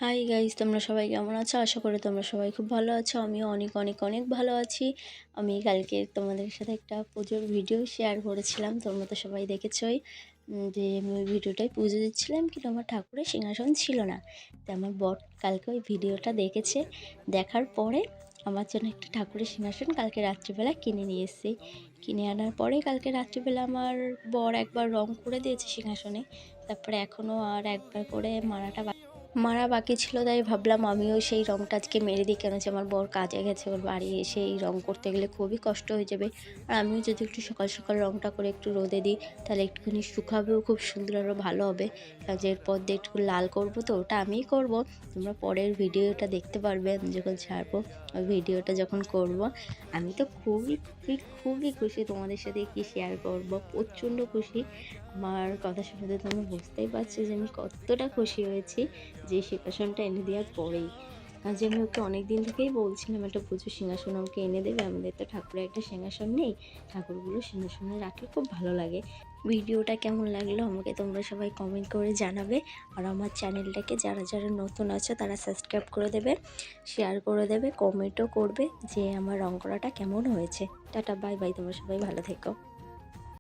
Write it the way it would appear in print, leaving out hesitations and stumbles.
Hi guys, তোমরা সবাই কেমন আছো? আশা করি তোমরা সবাই খুব ভালো আছো। আমিও অনেক অনেক অনেক ভালো আছি। আমি কালকে তোমাদের সাথে একটা পুজোর ভিডিও শেয়ার করেছিলাম, তোমরা তো সবাই দেখেছোই। যে আমি ওই ভিডিওটায় পুজো দিচ্ছিলাম, কিন্তু আমার ঠাকুরের সিংহাসন ছিল না। তো আমার বর কালকে ওই ভিডিওটা দেখেছে, দেখার পরে আমার জন্য একটা ঠাকুরের সিংহাসন কালকে রাত্রিবেলা কিনে নিয়ে এসেছে। কিনে আনার পরে কালকে রাত্রিবেলা আমার বর একবার রং করে দিয়েছে সিংহাসনে, তারপরে এখনও আর একবার করে মারা বাকি ছিল। তাই ভাবলাম আমিও সেই রঙটা আজকে মেরে দিই, কেন যে আমার বর কাজে গেছে, ওর বাড়ি এসে এই রঙ করতে গেলে খুবই কষ্ট হয়ে যাবে। আর আমিও যদি একটু সকাল সকাল রঙটা করে একটু রোদে দিই, তাহলে একটুখানি শুকাবেও খুব সুন্দর, আরও ভালো হবে। কাজের পর দিয়ে একটু লাল করব, তো ওটা আমিই করব। তোমরা পরের ভিডিওটা দেখতে পারবে, আমি যখন ছাড়বো ওই ভিডিওটা যখন করব। আমি তো খুবই খুবই খুবই খুশি, তোমাদের সাথে কি শেয়ার করব, প্রচণ্ড খুশি। আমার কথা শুনে তো তোমরা বুঝতেই পারছো যে আমি কতটা খুশি হয়েছি যে সিংহাসনটা এনে দেওয়ার পরেই। যে আমি ওকে অনেক দিন থেকেই বলছিলাম একটা পুজোর সিংহাসন আমাকে এনে দেবে, আমাদের তো ঠাকুরের একটা সিংহাসন নেই, ঠাকুরগুলো সিংহাসনে রাখলে খুব ভালো লাগে। ভিডিওটা কেমন লাগলো আমাকে তোমরা সবাই কমেন্ট করে জানাবে। আর আমার চ্যানেলটাকে যারা যারা নতুন আছে তারা সাবস্ক্রাইব করে দেবে, শেয়ার করে দেবে, কমেন্টও করবে যে আমার রং করাটা কেমন হয়েছে। টাটা, বাই বাই, তোমরা সবাই ভালো থেকো।